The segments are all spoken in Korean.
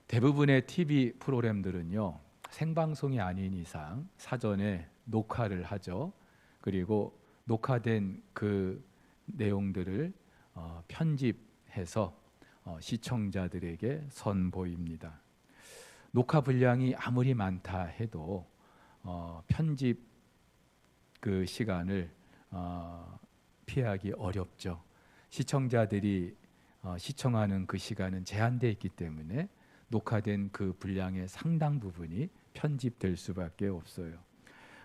대부분의 TV 프로그램들은요, 생방송이 아닌 이상 사전에 녹화를 하죠. 그리고 녹화된 그 내용들을 편집해서 시청자들에게 선보입니다. 녹화 분량이 아무리 많다 해도 편집 그 시간을 피하기 어렵죠. 시청자들이 시청하는 그 시간은 제한되어 있기 때문에 녹화된 그 분량의 상당 부분이 편집될 수밖에 없어요.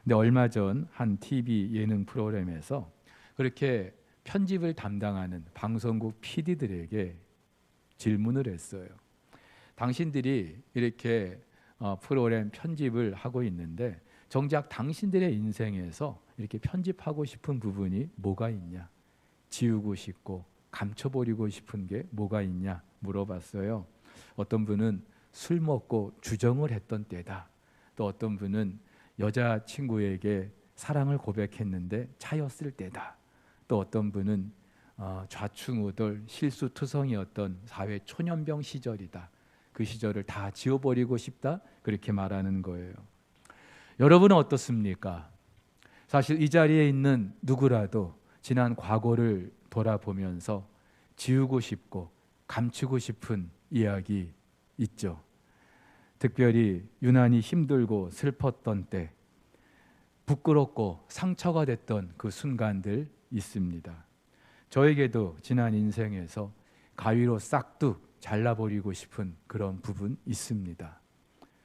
근데 얼마 전 한 TV 예능 프로그램에서 그렇게 편집을 담당하는 방송국 PD들에게 질문을 했어요. 당신들이 이렇게 프로그램 편집을 하고 있는데 정작 당신들의 인생에서 이렇게 편집하고 싶은 부분이 뭐가 있냐? 지우고 싶고 감춰버리고 싶은 게 뭐가 있냐? 물어봤어요. 어떤 분은 술 먹고 주정을 했던 때다. 또 어떤 분은 여자친구에게 사랑을 고백했는데 차였을 때다. 또 어떤 분은 좌충우돌 실수투성이었던 사회 초년병 시절이다. 그 시절을 다 지워버리고 싶다. 그렇게 말하는 거예요. 여러분은 어떻습니까? 사실 이 자리에 있는 누구라도 지난 과거를 돌아보면서 지우고 싶고 감추고 싶은 이야기 있죠. 특별히 유난히 힘들고 슬펐던 때, 부끄럽고 상처가 됐던 그 순간들 있습니다. 저에게도 지난 인생에서 가위로 싹둑 잘라버리고 싶은 그런 부분 있습니다.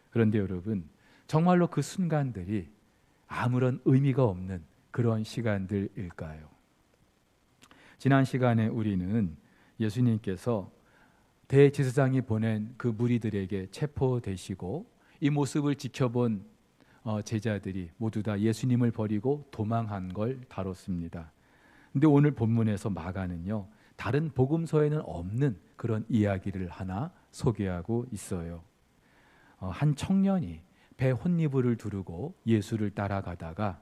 그런데 여러분, 정말로 그 순간들이 아무런 의미가 없는 그런 시간들일까요? 지난 시간에 우리는 예수님께서 대제사장이 보낸 그 무리들에게 체포되시고 이 모습을 지켜본 제자들이 모두 다 예수님을 버리고 도망한 걸 다뤘습니다. 근데 오늘 본문에서 마가는요, 다른 복음서에는 없는 그런 이야기를 하나 소개하고 있어요. 한 청년이 배 혼니부를 두르고 예수를 따라가다가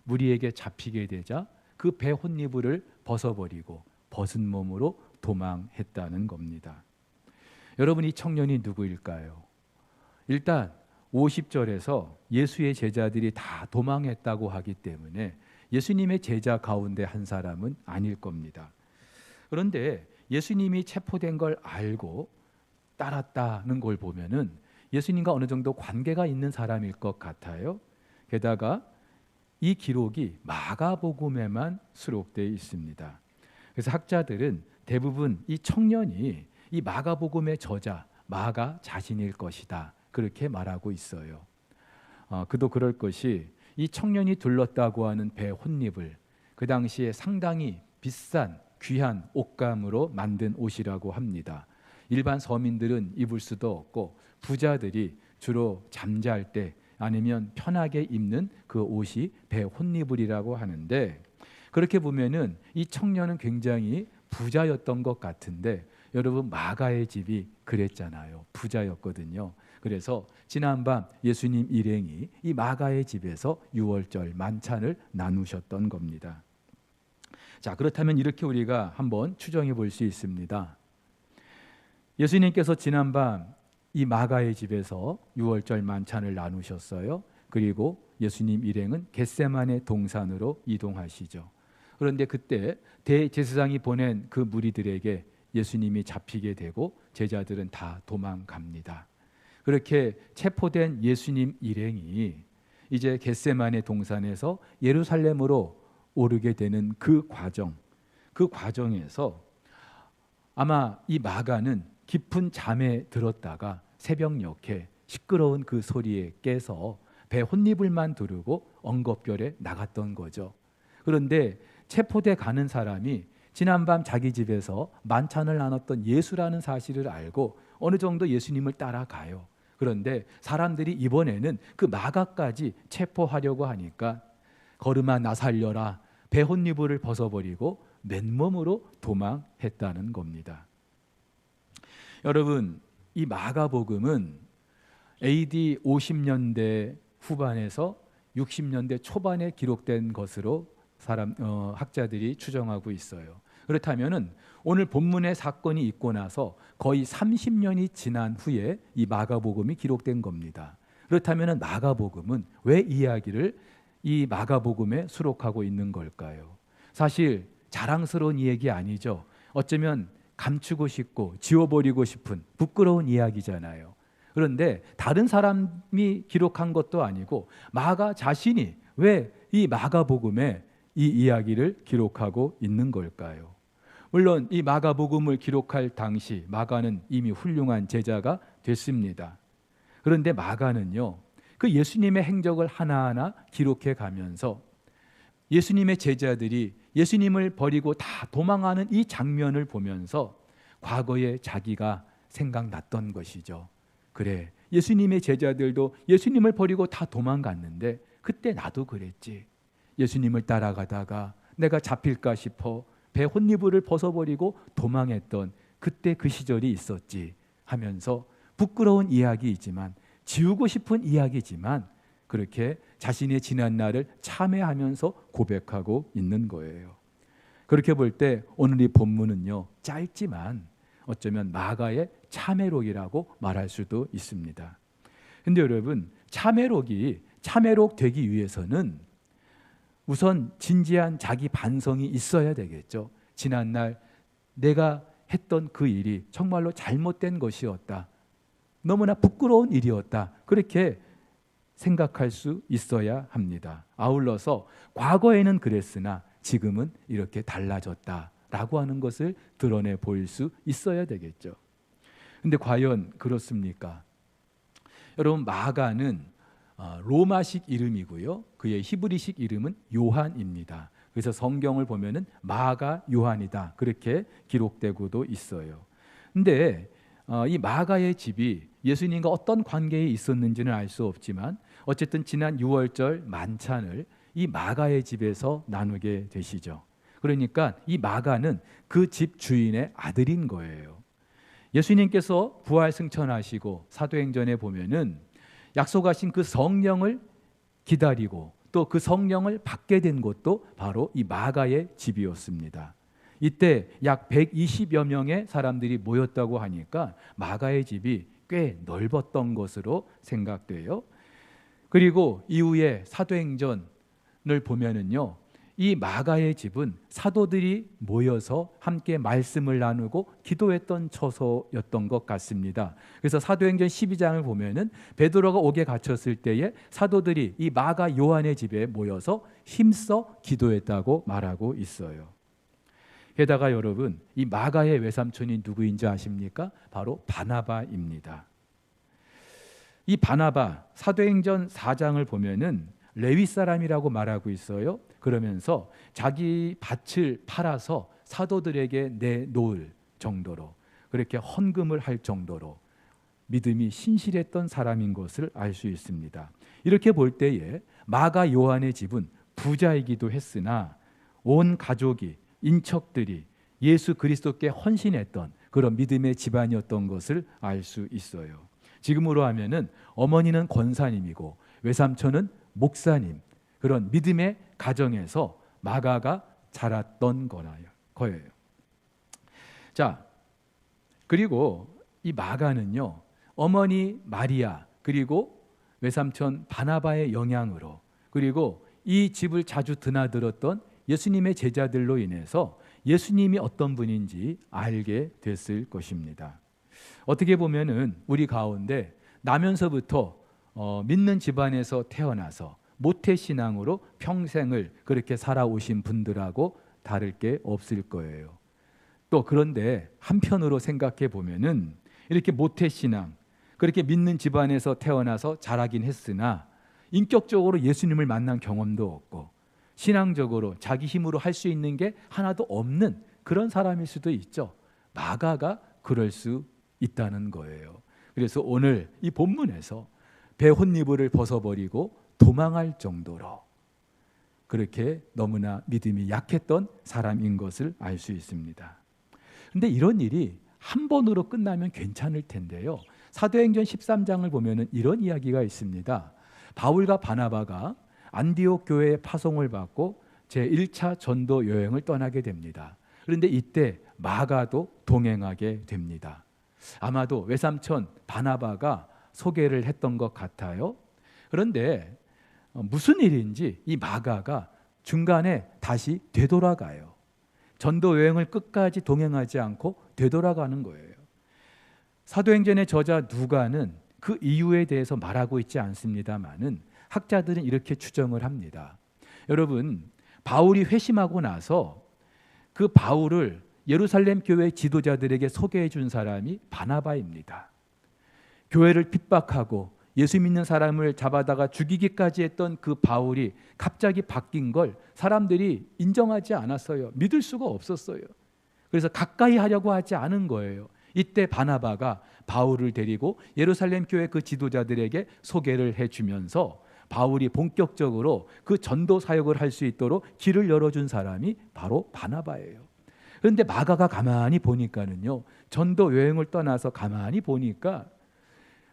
무리에게 잡히게 되자 그 배 혼니부를 벗어버리고 벗은 몸으로 도망했다는 겁니다. 여러분, 이 청년이 누구일까요? 일단 50절에서 예수의 제자들이 다 도망했다고 하기 때문에 예수님의 제자 가운데 한 사람은 아닐 겁니다. 그런데 예수님이 체포된 걸 알고 따랐다는 걸 보면은 예수님과 어느 정도 관계가 있는 사람일 것 같아요. 게다가 이 기록이 마가복음에만 수록되어 있습니다. 그래서 학자들은 대부분 이 청년이 이 마가복음의 저자 마가 자신일 것이다, 그렇게 말하고 있어요. 그도 그럴 것이 이 청년이 둘렀다고 하는 배 혼잎을 그 당시에 상당히 비싼 귀한 옷감으로 만든 옷이라고 합니다. 일반 서민들은 입을 수도 없고 부자들이 주로 잠잘 때 아니면 편하게 입는 그 옷이 배 혼잎이라고 하는데, 그렇게 보면은 이 청년은 굉장히 부자였던 것 같은데, 여러분 마가의 집이 그랬잖아요. 부자였거든요. 그래서 지난밤 예수님 일행이 이 마가의 집에서 유월절 만찬을 나누셨던 겁니다. 자, 그렇다면 이렇게 우리가 한번 추정해 볼 수 있습니다. 예수님께서 지난밤 이 마가의 집에서 유월절 만찬을 나누셨어요. 그리고 예수님 일행은 겟세마네 동산으로 이동하시죠. 그런데 그때 대제사장이 보낸 그 무리들에게 예수님이 잡히게 되고 제자들은 다 도망갑니다. 그렇게 체포된 예수님 일행이 이제 겟세마네 동산에서 예루살렘으로 오르게 되는 그 과정에서 아마 이 마가는 깊은 잠에 들었다가 새벽녘에 시끄러운 그 소리에 깨서 배 혼잎을만 두르고 엉겁결에 나갔던 거죠. 그런데 체포돼 가는 사람이 지난밤 자기 집에서 만찬을 나눴던 예수라는 사실을 알고 어느 정도 예수님을 따라가요. 그런데 사람들이 이번에는 그 마가까지 체포하려고 하니까 걸음아 나 살려라, 배 혼잎을 벗어버리고 맨몸으로 도망했다는 겁니다. 여러분, 이 마가복음은 AD 50년대 후반에서 60년대 초반에 기록된 것으로 학자들이 추정하고 있어요. 그렇다면은 오늘 본문의 사건이 있고 나서 거의 30년이 지난 후에 이 마가복음이 기록된 겁니다. 그렇다면은 마가복음은 왜 이야기를 이 마가복음에 수록하고 있는 걸까요? 사실 자랑스러운 이야기 아니죠. 어쩌면 감추고 싶고 지워버리고 싶은 부끄러운 이야기잖아요. 그런데 다른 사람이 기록한 것도 아니고 마가 자신이 왜 이 마가복음에 이 이야기를 기록하고 있는 걸까요? 물론 이 마가복음을 기록할 당시 마가는 이미 훌륭한 제자가 됐습니다. 그런데 마가는요, 그 예수님의 행적을 하나하나 기록해 가면서 예수님의 제자들이 예수님을 버리고 다 도망하는 이 장면을 보면서 과거에 자기가 생각났던 것이죠. 그래, 예수님의 제자들도 예수님을 버리고 다 도망갔는데 그때 나도 그랬지. 예수님을 따라가다가 내가 잡힐까 싶어 배 혼니부를 벗어버리고 도망했던 그때 그 시절이 있었지 하면서 부끄러운 이야기이지만, 지우고 싶은 이야기지만 그렇게 자신의 지난 날을 참회하면서 고백하고 있는 거예요. 그렇게 볼 때 오늘 이 본문은요, 짧지만 어쩌면 마가의 참회록이라고 말할 수도 있습니다. 근데 여러분, 참회록 되기 위해서는 우선 진지한 자기 반성이 있어야 되겠죠. 지난날 내가 했던 그 일이 정말로 잘못된 것이었다. 너무나 부끄러운 일이었다. 그렇게 생각할 수 있어야 합니다. 아울러서 과거에는 그랬으나 지금은 이렇게 달라졌다라고 하는 것을 드러내 보일 수 있어야 되겠죠. 근데 과연 그렇습니까? 여러분, 마가는 로마식 이름이고요. 그의 히브리식 이름은 요한입니다. 그래서 성경을 보면은 마가 요한이다. 그렇게 기록되고도 있어요. 근데 이 마가의 집이 예수님과 어떤 관계에 있었는지는 알 수 없지만 어쨌든 지난 6월절 만찬을 이 마가의 집에서 나누게 되시죠. 그러니까 이 마가는 그 집 주인의 아들인 거예요. 예수님께서 부활 승천하시고 사도행전에 보면은 약속하신 그 성령을 기다리고 또 그 성령을 받게 된 곳도 바로 이 마가의 집이었습니다. 이때 약 120여 명의 사람들이 모였다고 하니까 마가의 집이 꽤 넓었던 것으로 생각돼요. 그리고 이후에 사도행전을 보면은요, 이 마가의 집은 사도들이 모여서 함께 말씀을 나누고 기도했던 처소였던 것 같습니다. 그래서 사도행전 12장을 보면은 베드로가 옥에 갇혔을 때에 사도들이 이 마가 요한의 집에 모여서 힘써 기도했다고 말하고 있어요. 게다가 여러분, 이 마가의 외삼촌이 누구인지 아십니까? 바로 바나바입니다. 이 바나바, 사도행전 4장을 보면은 레위 사람이라고 말하고 있어요. 그러면서 자기 밭을 팔아서 사도들에게 내놓을 정도로, 그렇게 헌금을 할 정도로 믿음이 신실했던 사람인 것을 알 수 있습니다. 이렇게 볼 때에 마가 요한의 집은 부자이기도 했으나 온 가족이, 인척들이 예수 그리스도께 헌신했던 그런 믿음의 집안이었던 것을 알 수 있어요. 지금으로 하면은 어머니는 권사님이고 외삼촌은 목사님, 그런 믿음의 가정에서 마가가 자랐던 거예요. 자, 그리고 이 마가는요, 어머니 마리아 그리고 외삼촌 바나바의 영향으로, 그리고 이 집을 자주 드나들었던 예수님의 제자들로 인해서 예수님이 어떤 분인지 알게 됐을 것입니다. 어떻게 보면은 우리 가운데 나면서부터 믿는 집안에서 태어나서 모태신앙으로 평생을 그렇게 살아오신 분들하고 다를 게 없을 거예요. 또 그런데 한편으로 생각해 보면은 이렇게 모태신앙, 그렇게 믿는 집안에서 태어나서 자라긴 했으나 인격적으로 예수님을 만난 경험도 없고 신앙적으로 자기 힘으로 할 수 있는 게 하나도 없는 그런 사람일 수도 있죠. 마가가 그럴 수 있다는 거예요. 그래서 오늘 이 본문에서 배 혼니부를 벗어버리고 도망할 정도로 그렇게 너무나 믿음이 약했던 사람인 것을 알 수 있습니다. 그런데 이런 일이 한 번으로 끝나면 괜찮을 텐데요. 사도행전 13장을 보면 이런 이야기가 있습니다. 바울과 바나바가 안디옥 교회에 파송을 받고 제1차 전도 여행을 떠나게 됩니다. 그런데 이때 마가도 동행하게 됩니다. 아마도 외삼촌 바나바가 소개를 했던 것 같아요. 그런데 무슨 일인지 이 마가가 중간에 다시 되돌아가요. 전도 여행을 끝까지 동행하지 않고 되돌아가는 거예요. 사도행전의 저자 누가는 그 이유에 대해서 말하고 있지 않습니다만은 학자들은 이렇게 추정을 합니다. 여러분, 바울이 회심하고 나서 그 바울을 예루살렘 교회 지도자들에게 소개해 준 사람이 바나바입니다. 교회를 핍박하고 예수 믿는 사람을 잡아다가 죽이기까지 했던 그 바울이 갑자기 바뀐 걸 사람들이 인정하지 않았어요. 믿을 수가 없었어요. 그래서 가까이 하려고 하지 않은 거예요. 이때 바나바가 바울을 데리고 예루살렘 교회 그 지도자들에게 소개를 해주면서 바울이 본격적으로 그 전도 사역을 할 수 있도록 길을 열어준 사람이 바로 바나바예요. 그런데 마가가 가만히 보니까는요, 전도 여행을 떠나서 가만히 보니까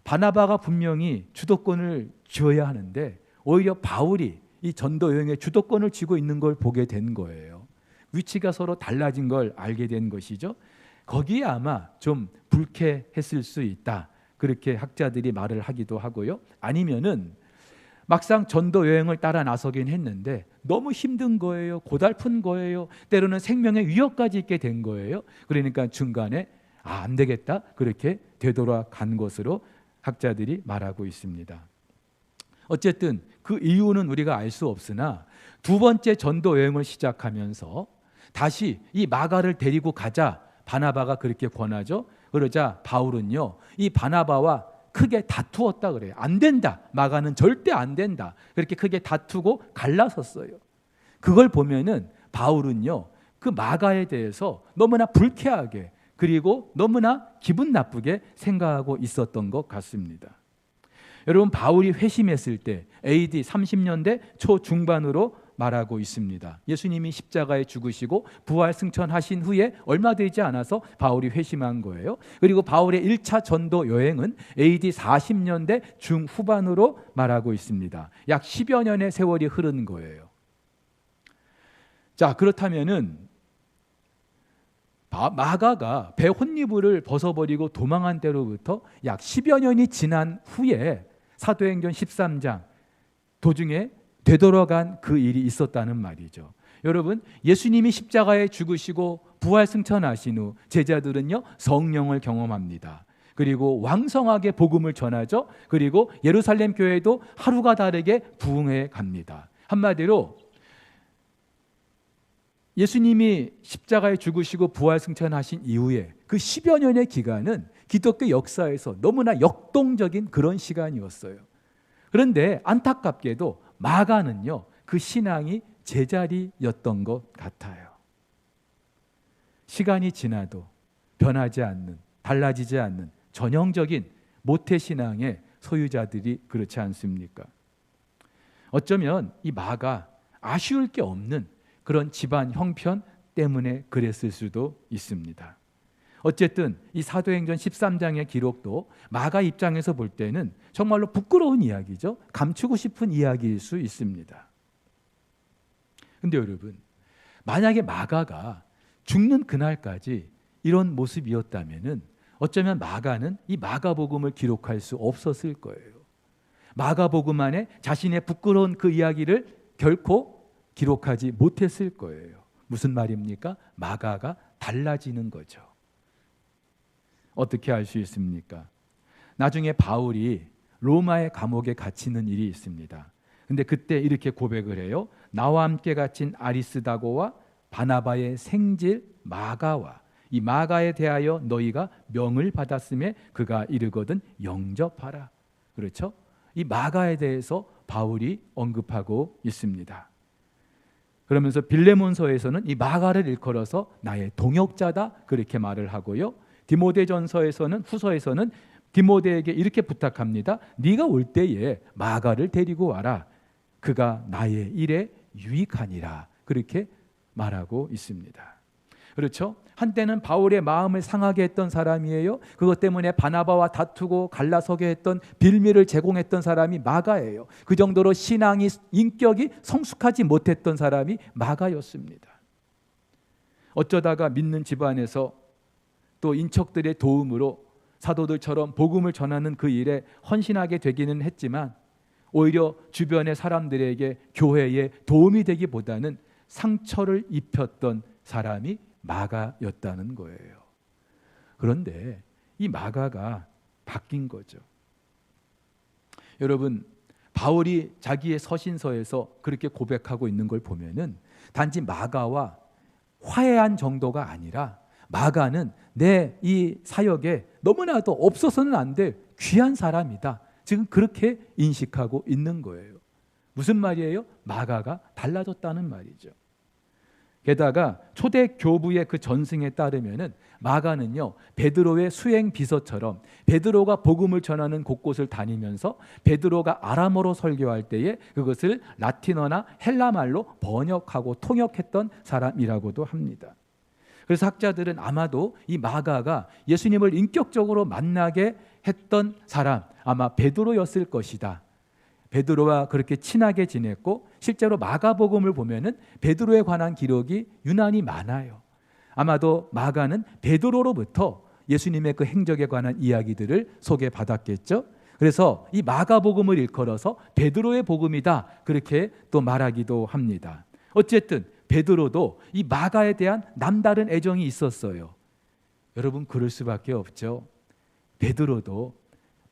바나바가 분명히 주도권을 쥐어야 하는데 오히려 바울이 이 전도 여행의 주도권을 쥐고 있는 걸 보게 된 거예요. 위치가 서로 달라진 걸 알게 된 것이죠. 거기에 아마 좀 불쾌했을 수 있다, 그렇게 학자들이 말을 하기도 하고요. 아니면은 막상 전도 여행을 따라 나서긴 했는데 너무 힘든 거예요. 고달픈 거예요. 때로는 생명의 위협까지 있게 된 거예요. 그러니까 중간에 안 되겠다, 그렇게 되돌아간 것으로 학자들이 말하고 있습니다. 어쨌든 그 이유는 우리가 알 수 없으나 두 번째 전도 여행을 시작하면서 다시 이 마가를 데리고 가자 바나바가 그렇게 권하죠. 그러자 바울은요, 이 바나바와 크게 다투었다 그래요. 안 된다. 마가는 절대 안 된다. 그렇게 크게 다투고 갈라섰어요. 그걸 보면은 바울은요, 그 마가에 대해서 너무나 불쾌하게 그리고 너무나 기분 나쁘게 생각하고 있었던 것 같습니다. 여러분, 바울이 회심했을 때 AD 30년대 초중반으로 말하고 있습니다. 예수님이 십자가에 죽으시고 부활 승천하신 후에 얼마 되지 않아서 바울이 회심한 거예요. 그리고 바울의 1차 전도 여행은 AD 40년대 중후반으로 말하고 있습니다. 약 10여 년의 세월이 흐른 거예요. 자, 그렇다면은 마가가 배 혼니부를 벗어버리고 도망한 때로부터 약 10여 년이 지난 후에 사도행전 13장 도중에 되돌아간 그 일이 있었다는 말이죠. 여러분, 예수님이 십자가에 죽으시고 부활 승천하신 후 제자들은요, 성령을 경험합니다. 그리고 왕성하게 복음을 전하죠. 그리고 예루살렘 교회도 하루가 다르게 부흥해 갑니다. 한마디로 예수님이 십자가에 죽으시고 부활 승천하신 이후에 그 10여 년의 기간은 기독교 역사에서 너무나 역동적인 그런 시간이었어요. 그런데 안타깝게도 마가는요, 그 신앙이 제자리였던 것 같아요. 시간이 지나도 변하지 않는, 달라지지 않는 전형적인 모태신앙의 소유자들이 그렇지 않습니까? 어쩌면 이 마가 아쉬울 게 없는 그런 집안 형편 때문에 그랬을 수도 있습니다. 어쨌든 이 사도행전 13장의 기록도 마가 입장에서 볼 때는 정말로 부끄러운 이야기죠. 감추고 싶은 이야기일 수 있습니다. 그런데 여러분, 만약에 마가가 죽는 그날까지 이런 모습이었다면 어쩌면 마가는 이 마가복음을 기록할 수 없었을 거예요. 마가복음 안에 자신의 부끄러운 그 이야기를 결코 기록하지 못했을 거예요. 무슨 말입니까? 마가가 달라지는 거죠. 어떻게 알 수 있습니까? 나중에 바울이 로마의 감옥에 갇히는 일이 있습니다. 근데 그때 이렇게 고백을 해요. 나와 함께 갇힌 아리스다고와 바나바의 생질 마가와 이 마가에 대하여 너희가 명을 받았음에 그가 이르거든 영접하라. 그렇죠? 이 마가에 대해서 바울이 언급하고 있습니다. 그러면서 빌레몬서에서는 이 마가를 일컬어서 나의 동역자다 그렇게 말을 하고요. 디모데전서에서는 후서에서는 디모데에게 이렇게 부탁합니다. 네가 올 때에 마가를 데리고 와라. 그가 나의 일에 유익하니라. 그렇게 말하고 있습니다. 그렇죠? 한때는 바울의 마음을 상하게 했던 사람이에요. 그것 때문에 바나바와 다투고 갈라서게 했던 빌미를 제공했던 사람이 마가예요. 그 정도로 신앙이 인격이 성숙하지 못했던 사람이 마가였습니다. 어쩌다가 믿는 집안에서 또 인척들의 도움으로 사도들처럼 복음을 전하는 그 일에 헌신하게 되기는 했지만 오히려 주변의 사람들에게 교회에 도움이 되기보다는 상처를 입혔던 사람이 마가였다는 거예요. 그런데 이 마가가 바뀐 거죠. 여러분, 바울이 자기의 서신서에서 그렇게 고백하고 있는 걸 보면은 단지 마가와 화해한 정도가 아니라 마가는 내 이 사역에 너무나도 없어서는 안 될 귀한 사람이다. 지금 그렇게 인식하고 있는 거예요. 무슨 말이에요? 마가가 달라졌다는 말이죠. 게다가 초대 교부의 그 전승에 따르면은 마가는요, 베드로의 수행 비서처럼 베드로가 복음을 전하는 곳곳을 다니면서 베드로가 아람어로 설교할 때에 그것을 라틴어나 헬라말로 번역하고 통역했던 사람이라고도 합니다. 그래서 학자들은 아마도 이 마가가 예수님을 인격적으로 만나게 했던 사람, 아마 베드로였을 것이다. 베드로와 그렇게 친하게 지냈고 실제로 마가복음을 보면은 베드로에 관한 기록이 유난히 많아요. 아마도 마가는 베드로로부터 예수님의 그 행적에 관한 이야기들을 소개받았겠죠. 그래서 이 마가복음을 일컬어서 베드로의 복음이다, 그렇게 또 말하기도 합니다. 어쨌든 베드로도 이 마가에 대한 남다른 애정이 있었어요. 여러분, 그럴 수밖에 없죠. 베드로도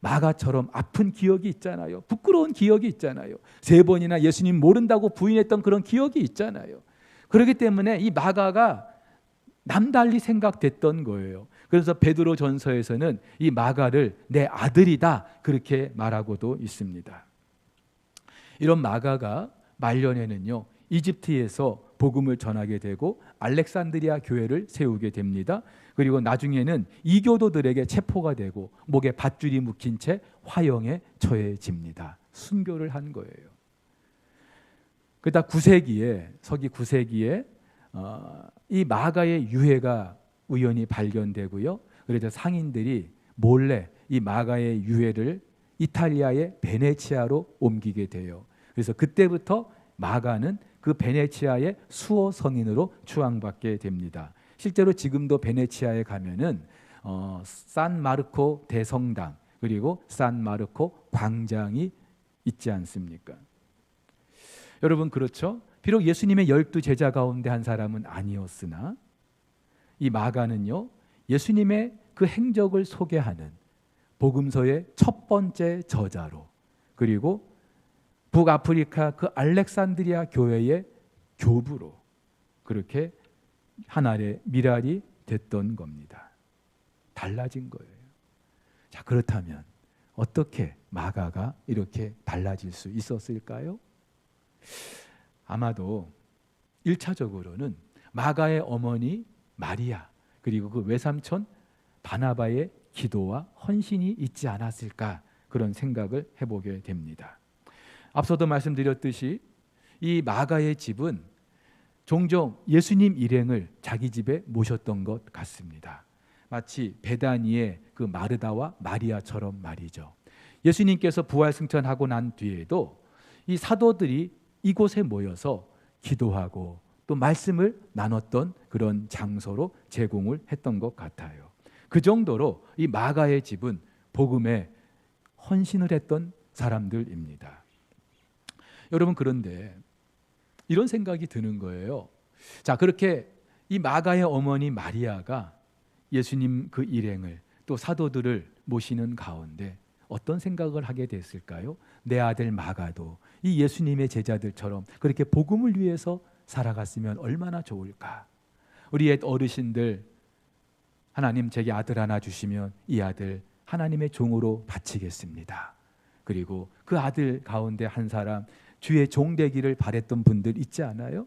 마가처럼 아픈 기억이 있잖아요. 부끄러운 기억이 있잖아요. 3번이나 예수님 모른다고 부인했던 그런 기억이 있잖아요. 그렇기 때문에 이 마가가 남달리 생각됐던 거예요. 그래서 베드로 전서에서는 이 마가를 내 아들이다, 그렇게 말하고도 있습니다. 이런 마가가 말년에는요, 이집트에서 복음을 전하게 되고 알렉산드리아 교회를 세우게 됩니다. 그리고 나중에는 이교도들에게 체포가 되고 목에 밧줄이 묶인 채 화형에 처해집니다. 순교를 한 거예요. 그러다 9세기에 서기 9세기에 이 마가의 유해가 우연히 발견되고요. 그래서 상인들이 몰래 이 마가의 유해를 이탈리아의 베네치아로 옮기게 돼요. 그래서 그때부터 마가는 그 베네치아의 수호 성인으로 추앙받게 됩니다. 실제로 지금도 베네치아에 가면은 산 마르코 대성당 그리고 산 마르코 광장이 있지 않습니까? 여러분, 그렇죠? 비록 예수님의 12 제자 가운데 한 사람은 아니었으나 이 마가는요, 예수님의 그 행적을 소개하는 복음서의 첫 번째 저자로, 그리고 북아프리카 그 알렉산드리아 교회의 교부로 그렇게 하나의 미랄이 됐던 겁니다. 달라진 거예요. 자, 그렇다면 어떻게 마가가 이렇게 달라질 수 있었을까요? 아마도 1차적으로는 마가의 어머니 마리아 그리고 그 외삼촌 바나바의 기도와 헌신이 있지 않았을까, 그런 생각을 해보게 됩니다. 앞서도 말씀드렸듯이 이 마가의 집은 종종 예수님 일행을 자기 집에 모셨던 것 같습니다. 마치 베다니의 그 마르다와 마리아처럼 말이죠. 예수님께서 부활 승천하고 난 뒤에도 이 사도들이 이곳에 모여서 기도하고 또 말씀을 나눴던 그런 장소로 제공을 했던 것 같아요. 그 정도로 이 마가의 집은 복음에 헌신을 했던 사람들입니다. 여러분, 그런데 이런 생각이 드는 거예요. 자, 그렇게 이 마가의 어머니 마리아가 예수님 그 일행을 또 사도들을 모시는 가운데 어떤 생각을 하게 됐을까요? 내 아들 마가도 이 예수님의 제자들처럼 그렇게 복음을 위해서 살아갔으면 얼마나 좋을까? 우리 옛 어르신들, 하나님 제게 아들 하나 주시면 이 아들 하나님의 종으로 바치겠습니다. 그리고 그 아들 가운데 한 사람 주의 종 되기를 바랬던 분들 있지 않아요?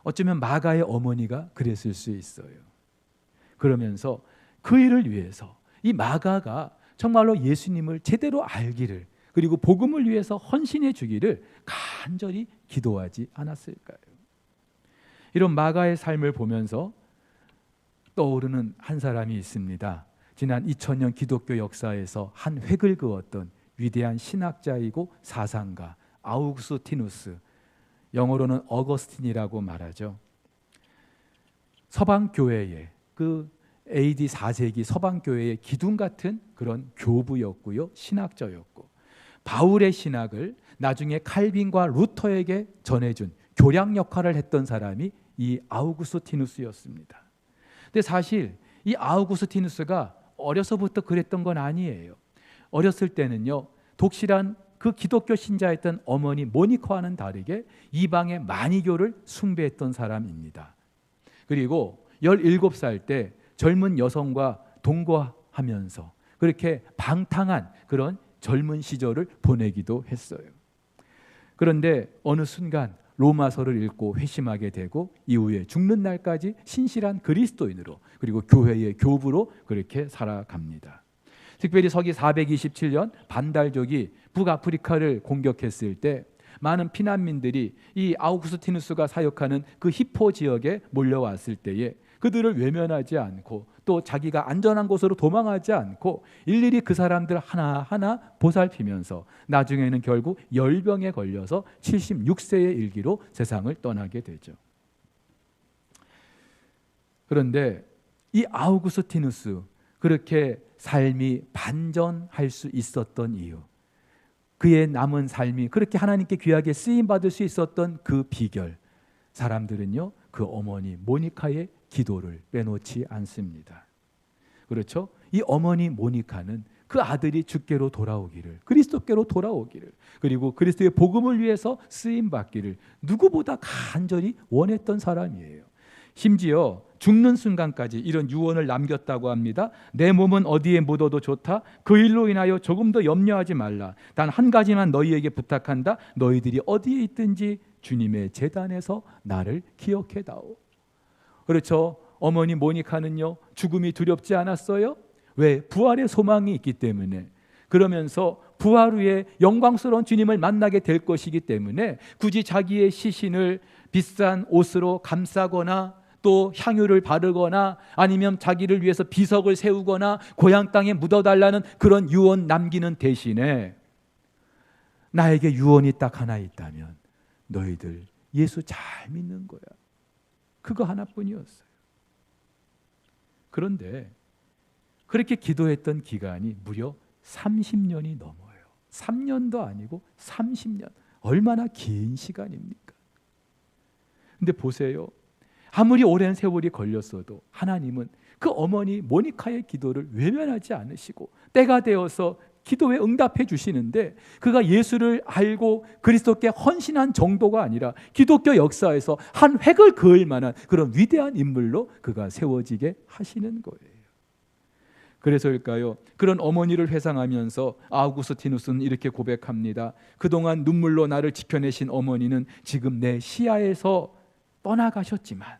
어쩌면 마가의 어머니가 그랬을 수 있어요. 그러면서 그 일을 위해서 이 마가가 정말로 예수님을 제대로 알기를, 그리고 복음을 위해서 헌신해 주기를 간절히 기도하지 않았을까요? 이런 마가의 삶을 보면서 떠오르는 한 사람이 있습니다. 지난 2000년 기독교 역사에서 한 획을 그었던 위대한 신학자이고 사상가 아우구스티누스, 영어로는 어거스틴이라고 말하죠. 서방 교회의 그 AD 4세기 서방 교회의 기둥 같은 그런 교부였고요, 신학자였고, 바울의 신학을 나중에 칼빈과 루터에게 전해준 교량 역할을 했던 사람이 이 아우구스티누스였습니다. 근데 사실 이 아우구스티누스가 어려서부터 그랬던 건 아니에요. 어렸을 때는요, 독실한 그 기독교 신자였던 어머니 모니카와는 다르게 이방의 마니교를 숭배했던 사람입니다. 그리고 17살 때 젊은 여성과 동거하면서 그렇게 방탕한 그런 젊은 시절을 보내기도 했어요. 그런데 어느 순간 로마서를 읽고 회심하게 되고 이후에 죽는 날까지 신실한 그리스도인으로, 그리고 교회의 교부로 그렇게 살아갑니다. 특별히 서기 427년 반달족이 북아프리카를 공격했을 때 많은 피난민들이 이 아우구스티누스가 사역하는 그 히포 지역에 몰려왔을 때에 그들을 외면하지 않고 또 자기가 안전한 곳으로 도망하지 않고 일일이 그 사람들 하나하나 보살피면서 나중에는 결국 열병에 걸려서 76세의 일기로 세상을 떠나게 되죠. 그런데 이 아우구스티누스, 그렇게 삶이 반전할 수 있었던 이유, 그의 남은 삶이 그렇게 하나님께 귀하게 쓰임받을 수 있었던 그 비결, 사람들은요 그 어머니 모니카의 기도를 빼놓지 않습니다. 그렇죠? 이 어머니 모니카는 그 아들이 주께로 돌아오기를, 그리스도께로 돌아오기를, 그리고 그리스도의 복음을 위해서 쓰임받기를 누구보다 간절히 원했던 사람이에요. 심지어 죽는 순간까지 이런 유언을 남겼다고 합니다. 내 몸은 어디에 묻어도 좋다. 그 일로 인하여 조금 더 염려하지 말라. 단 한 가지만 너희에게 부탁한다. 너희들이 어디에 있든지 주님의 제단에서 나를 기억해다오. 그렇죠. 어머니 모니카는요 죽음이 두렵지 않았어요. 왜? 부활의 소망이 있기 때문에. 그러면서 부활 후에 영광스러운 주님을 만나게 될 것이기 때문에 굳이 자기의 시신을 비싼 옷으로 감싸거나 또 향유를 바르거나 아니면 자기를 위해서 비석을 세우거나 고향 땅에 묻어달라는 그런 유언 남기는 대신에 나에게 유언이 딱 하나 있다면 너희들 예수 잘 믿는 거야. 그거 하나뿐이었어요. 그런데 그렇게 기도했던 기간이 무려 30년이 넘어요. 3년도 아니고 30년. 얼마나 긴 시간입니까? 근데 보세요. 아무리 오랜 세월이 걸렸어도 하나님은 그 어머니 모니카의 기도를 외면하지 않으시고 때가 되어서 기도에 응답해 주시는데, 그가 예수를 알고 그리스도께 헌신한 정도가 아니라 기독교 역사에서 한 획을 그을 만한 그런 위대한 인물로 그가 세워지게 하시는 거예요. 그래서일까요? 그런 어머니를 회상하면서 아우구스티누스는 이렇게 고백합니다. 그동안 눈물로 나를 지켜내신 어머니는 지금 내 시야에서 떠나가셨지만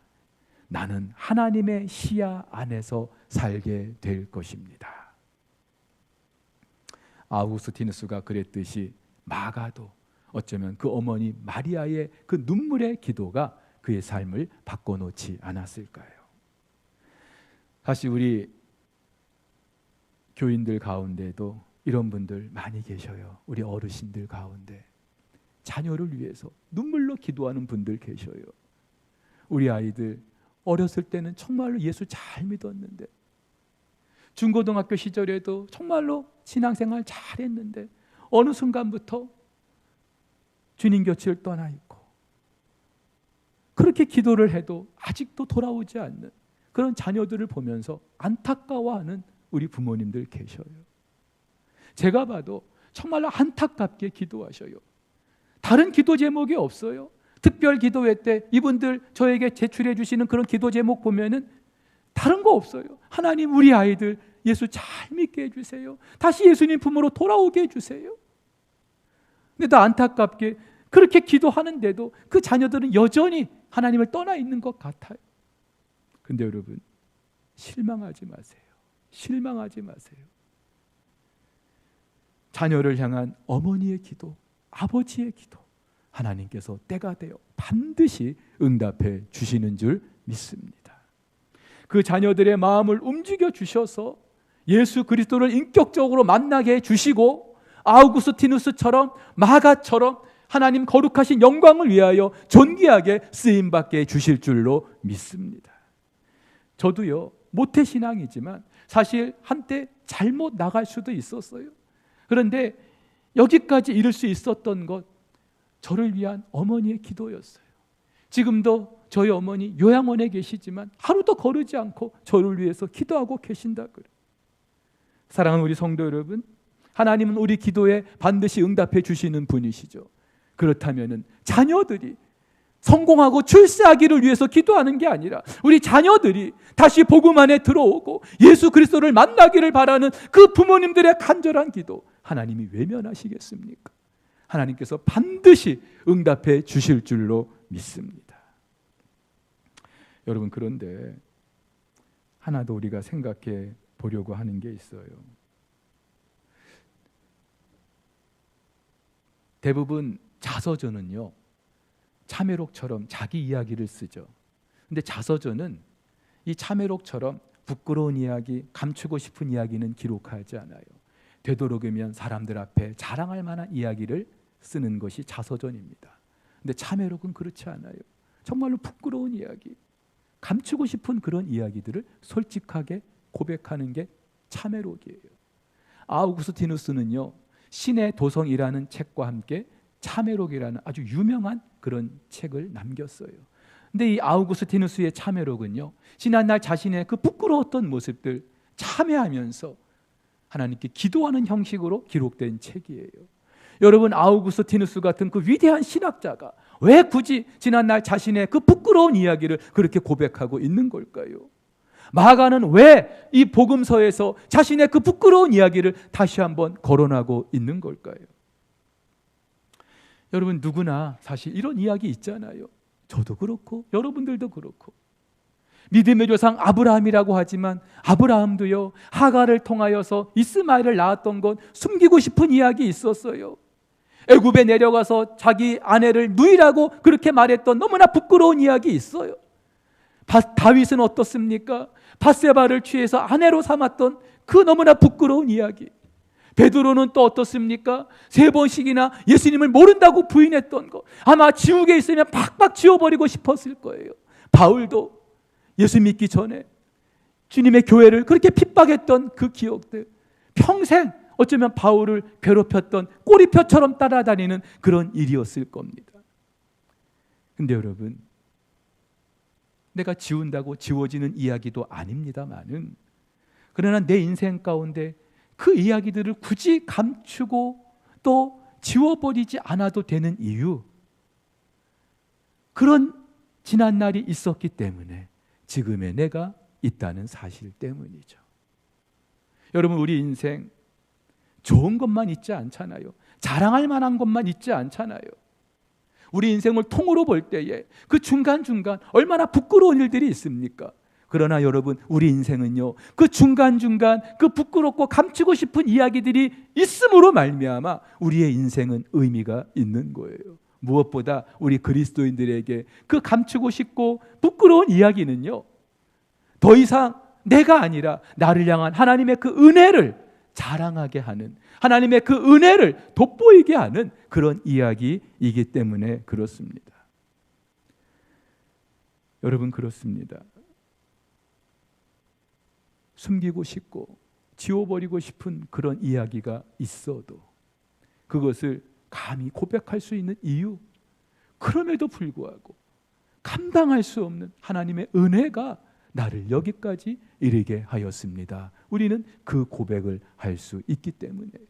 나는 하나님의 시야 안에서 살게 될 것입니다. 아우구스티누스가 그랬듯이 마가도 어쩌면 그 어머니 마리아의 그 눈물의 기도가 그의 삶을 바꿔놓지 않았을까요? 사실 우리 교인들 가운데도 이런 분들 많이 계셔요. 우리 어르신들 가운데 자녀를 위해서 눈물로 기도하는 분들 계셔요. 우리 아이들 어렸을 때는 정말로 예수 잘 믿었는데, 중고등학교 시절에도 정말로 신앙생활 잘했는데 어느 순간부터 주님 곁을 떠나 있고, 그렇게 기도를 해도 아직도 돌아오지 않는 그런 자녀들을 보면서 안타까워하는 우리 부모님들 계셔요. 제가 봐도 정말로 안타깝게 기도하셔요. 다른 기도 제목이 없어요. 특별 기도회 때 이분들 저에게 제출해 주시는 그런 기도 제목 보면은 다른 거 없어요. 하나님, 우리 아이들 예수 잘 믿게 해주세요. 다시 예수님 품으로 돌아오게 해주세요. 근데 더 안타깝게 그렇게 기도하는데도 그 자녀들은 여전히 하나님을 떠나 있는 것 같아요. 근데 여러분, 실망하지 마세요. 실망하지 마세요. 자녀를 향한 어머니의 기도, 아버지의 기도, 하나님께서 때가 되어 반드시 응답해 주시는 줄 믿습니다. 그 자녀들의 마음을 움직여 주셔서 예수 그리스도를 인격적으로 만나게 해주시고 아우구스티누스처럼 마가처럼 하나님 거룩하신 영광을 위하여 존귀하게 쓰임받게 해주실 줄로 믿습니다. 저도요, 모태신앙이지만 사실 한때 잘못 나갈 수도 있었어요. 그런데 여기까지 이룰 수 있었던 것, 저를 위한 어머니의 기도였어요. 지금도 저희 어머니 요양원에 계시지만 하루도 거르지 않고 저를 위해서 기도하고 계신다 그래요. 사랑하는 우리 성도 여러분, 하나님은 우리 기도에 반드시 응답해 주시는 분이시죠. 그렇다면 자녀들이 성공하고 출세하기를 위해서 기도하는 게 아니라 우리 자녀들이 다시 복음 안에 들어오고 예수 그리스도를 만나기를 바라는 그 부모님들의 간절한 기도, 하나님이 외면하시겠습니까? 하나님께서 반드시 응답해 주실 줄로 믿습니다. 여러분, 그런데 하나 더 우리가 생각해 보려고 하는 게 있어요. 대부분 자서전은요, 참회록처럼 자기 이야기를 쓰죠. 근데 자서전은 이 참회록처럼 부끄러운 이야기, 감추고 싶은 이야기는 기록하지 않아요. 되도록이면 사람들 앞에 자랑할 만한 이야기를 쓰는 것이 자서전입니다. 근데 참회록은 그렇지 않아요. 정말로 부끄러운 이야기, 감추고 싶은 그런 이야기들을 솔직하게 고백하는 게 참회록이에요. 아우구스티누스는요, 신의 도성이라는 책과 함께 참회록이라는 아주 유명한 그런 책을 남겼어요. 근데 이 아우구스티누스의 참회록은요, 지난날 자신의 그 부끄러웠던 모습들 참회하면서 하나님께 기도하는 형식으로 기록된 책이에요. 여러분, 아우구스티누스 같은 그 위대한 신학자가 왜 굳이 지난날 자신의 그 부끄러운 이야기를 그렇게 고백하고 있는 걸까요? 마가는 왜 이 복음서에서 자신의 그 부끄러운 이야기를 다시 한번 거론하고 있는 걸까요? 여러분, 누구나 사실 이런 이야기 있잖아요. 저도 그렇고 여러분들도 그렇고. 믿음의 조상 아브라함이라고 하지만 아브라함도요, 하갈을 통하여서 이스마엘을 낳았던 건 숨기고 싶은 이야기 있었어요. 애굽에 내려가서 자기 아내를 누이라고 그렇게 말했던 너무나 부끄러운 이야기 있어요. 다윗은 어떻습니까? 밧세바를 취해서 아내로 삼았던 그 너무나 부끄러운 이야기. 베드로는 또 어떻습니까? 3번씩이나 예수님을 모른다고 부인했던 것, 아마 지옥에 있으면 팍팍 지워버리고 싶었을 거예요. 바울도 예수 믿기 전에 주님의 교회를 그렇게 핍박했던 그 기억들, 평생 어쩌면 바울을 괴롭혔던 꼬리표처럼 따라다니는 그런 일이었을 겁니다. 근데 여러분, 내가 지운다고 지워지는 이야기도 아닙니다만은, 그러나 내 인생 가운데 그 이야기들을 굳이 감추고 또 지워버리지 않아도 되는 이유, 그런 지난 날이 있었기 때문에 지금의 내가 있다는 사실 때문이죠. 여러분, 우리 인생 좋은 것만 있지 않잖아요. 자랑할 만한 것만 있지 않잖아요. 우리 인생을 통으로 볼 때에 그 중간중간 얼마나 부끄러운 일들이 있습니까? 그러나 여러분, 우리 인생은요, 그 중간중간 그 부끄럽고 감추고 싶은 이야기들이 있음으로 말미암아 우리의 인생은 의미가 있는 거예요. 무엇보다 우리 그리스도인들에게 그 감추고 싶고 부끄러운 이야기는요, 더 이상 내가 아니라 나를 향한 하나님의 그 은혜를 자랑하게 하는, 하나님의 그 은혜를 돋보이게 하는 그런 이야기이기 때문에 그렇습니다. 여러분, 그렇습니다. 숨기고 싶고 지워버리고 싶은 그런 이야기가 있어도 그것을 감히 고백할 수 있는 이유, 그럼에도 불구하고 감당할 수 없는 하나님의 은혜가 나를 여기까지 이르게 하였습니다. 우리는 그 고백을 할 수 있기 때문이에요.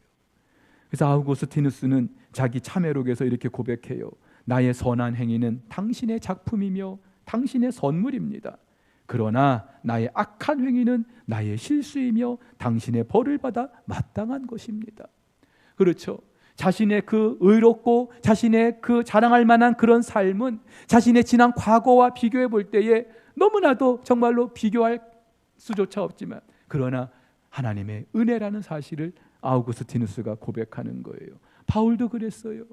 그래서 아우구스티누스는 자기 참회록에서 이렇게 고백해요. 나의 선한 행위는 당신의 작품이며 당신의 선물입니다. 그러나 나의 악한 행위는 나의 실수이며 당신의 벌을 받아 마땅한 것입니다. 그렇죠. 자신의 그 의롭고 자신의 그 자랑할 만한 그런 삶은 자신의 지난 과거와 비교해 볼 때에 너무나도 정말로 비교할 수조차 없지만, 그러나 하나님의 은혜라는 사실을 아우구스티누스가 고백하는 거예요. 바울도 그랬어요.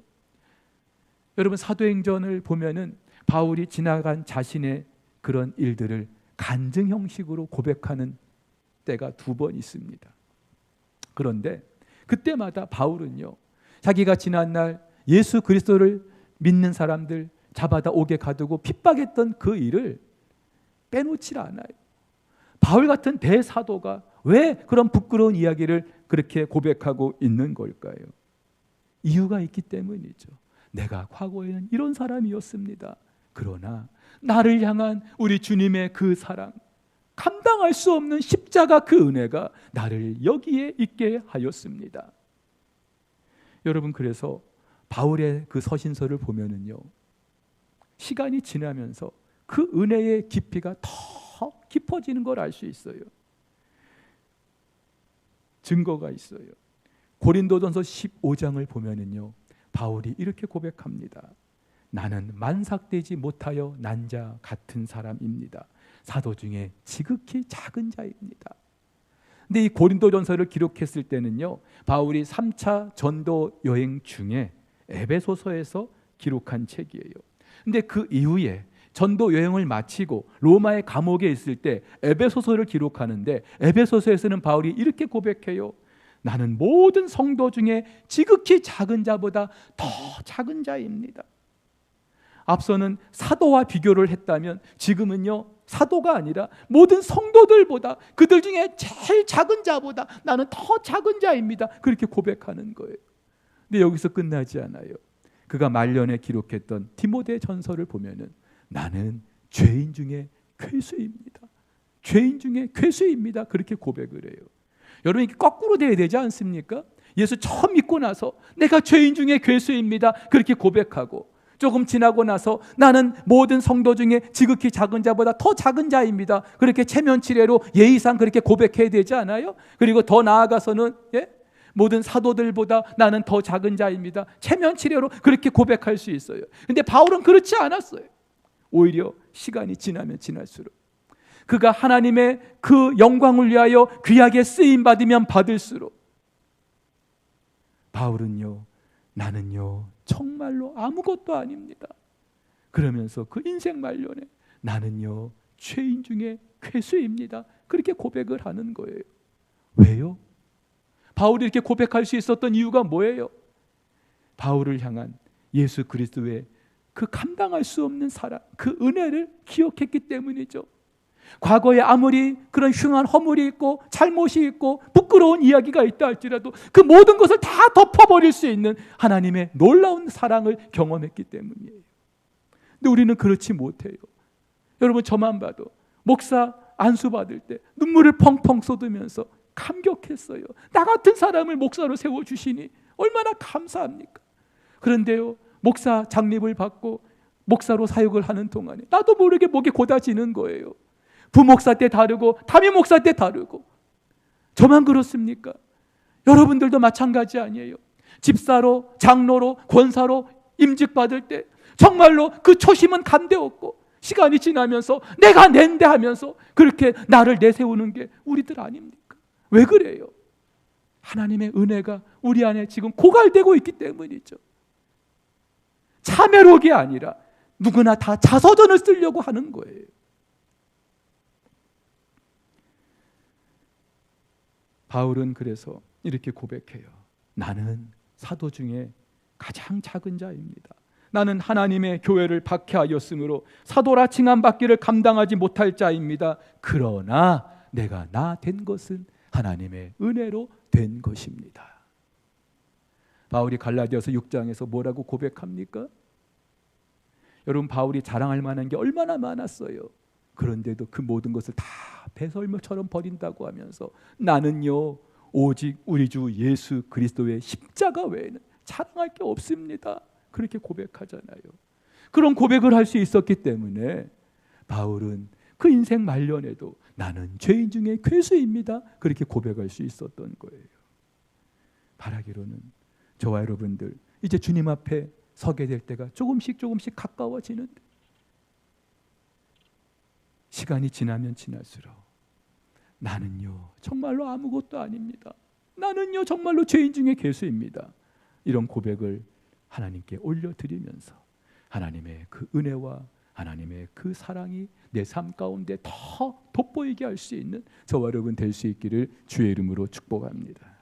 여러분, 사도행전을 보면은 바울이 지나간 자신의 그런 일들을 간증 형식으로 고백하는 때가 2번 있습니다. 그런데 그때마다 바울은요, 자기가 지난날 예수 그리스도를 믿는 사람들 잡아다 옥에 가두고 핍박했던 그 일을 빼놓질 않아요. 바울 같은 대사도가 왜 그런 부끄러운 이야기를 그렇게 고백하고 있는 걸까요? 이유가 있기 때문이죠. 내가 과거에는 이런 사람이었습니다. 그러나 나를 향한 우리 주님의 그 사랑, 감당할 수 없는 십자가 그 은혜가 나를 여기에 있게 하였습니다. 여러분, 그래서 바울의 그 서신서를 보면은요, 시간이 지나면서 그 은혜의 깊이가 더 깊어지는 걸 알 수 있어요. 증거가 있어요. 고린도전서 15장을 보면은요, 바울이 이렇게 고백합니다. 나는 만삭되지 못하여 난 자 같은 사람입니다. 사도 중에 지극히 작은 자입니다. 근데 이 고린도전서를 기록했을 때는요, 바울이 3차 전도 여행 중에 에베소서에서 기록한 책이에요. 근데 그 이후에 전도 여행을 마치고 로마의 감옥에 있을 때 에베소서를 기록하는데, 에베소서에서는 바울이 이렇게 고백해요. 나는 모든 성도 중에 지극히 작은 자보다 더 작은 자입니다. 앞서는 사도와 비교를 했다면 지금은요, 사도가 아니라 모든 성도들보다, 그들 중에 제일 작은 자보다 나는 더 작은 자입니다. 그렇게 고백하는 거예요. 근데 여기서 끝나지 않아요. 그가 말년에 기록했던 디모데 전서를 보면은 나는 죄인 중에 괴수입니다. 죄인 중에 괴수입니다. 그렇게 고백을 해요. 여러분, 이게 거꾸로 돼야 되지 않습니까? 예수 처음 믿고 나서 내가 죄인 중에 괴수입니다. 그렇게 고백하고, 조금 지나고 나서 나는 모든 성도 중에 지극히 작은 자보다 더 작은 자입니다. 그렇게 체면치레로 예의상 그렇게 고백해야 되지 않아요? 그리고 더 나아가서는 모든 사도들보다 나는 더 작은 자입니다. 체면치레로 그렇게 고백할 수 있어요. 근데 바울은 그렇지 않았어요. 오히려 시간이 지나면 지날수록 그가 하나님의 그 영광을 위하여 귀하게 쓰임받으면 받을수록 바울은요, 나는요 정말로 아무것도 아닙니다. 그러면서 그 인생 말년에 나는요 죄인 중에 괴수입니다. 그렇게 고백을 하는 거예요. 왜요? 바울이 이렇게 고백할 수 있었던 이유가 뭐예요? 바울을 향한 예수 그리스도의 그 감당할 수 없는 사랑, 그 은혜를 기억했기 때문이죠. 과거에 아무리 그런 흉한 허물이 있고 잘못이 있고 부끄러운 이야기가 있다 할지라도 그 모든 것을 다 덮어버릴 수 있는 하나님의 놀라운 사랑을 경험했기 때문이에요. 근데 우리는 그렇지 못해요. 여러분, 저만 봐도 목사 안수 받을 때 눈물을 펑펑 쏟으면서 감격했어요. 나 같은 사람을 목사로 세워주시니 얼마나 감사합니까? 그런데요, 목사 장립을 받고 목사로 사역을 하는 동안에 나도 모르게 목이 고다지는 거예요. 부목사 때 다르고 담임 목사 때 다르고. 저만 그렇습니까? 여러분들도 마찬가지 아니에요? 집사로, 장로로, 권사로 임직 받을 때 정말로 그 초심은 간대었고, 시간이 지나면서 내가 낸데 하면서 그렇게 나를 내세우는 게 우리들 아닙니까? 왜 그래요? 하나님의 은혜가 우리 안에 지금 고갈되고 있기 때문이죠. 참회록이 아니라 누구나 다 자서전을 쓰려고 하는 거예요. 바울은 그래서 이렇게 고백해요. 나는 사도 중에 가장 작은 자입니다. 나는 하나님의 교회를 박해하였으므로 사도라 칭함받기를 감당하지 못할 자입니다. 그러나 내가 나 된 것은 하나님의 은혜로 된 것입니다. 바울이 갈라디아서 6장에서 뭐라고 고백합니까? 여러분, 바울이 자랑할 만한 게 얼마나 많았어요. 그런데도 그 모든 것을 다 배설물처럼 버린다고 하면서 나는요 오직 우리 주 예수 그리스도의 십자가 외에는 자랑할 게 없습니다. 그렇게 고백하잖아요. 그런 고백을 할 수 있었기 때문에 바울은 그 인생 말년에도 나는 죄인 중에 괴수입니다. 그렇게 고백할 수 있었던 거예요. 바라기로는 저와 여러분들 이제 주님 앞에 서게 될 때가 조금씩 가까워지는데, 시간이 지나면 지날수록 나는요 정말로 아무것도 아닙니다. 나는요 정말로 죄인 중에 괴수입니다. 이런 고백을 하나님께 올려드리면서 하나님의 그 은혜와 하나님의 그 사랑이 내 삶 가운데 더 돋보이게 할 수 있는 저와 여러분 될 수 있기를 주의 이름으로 축복합니다.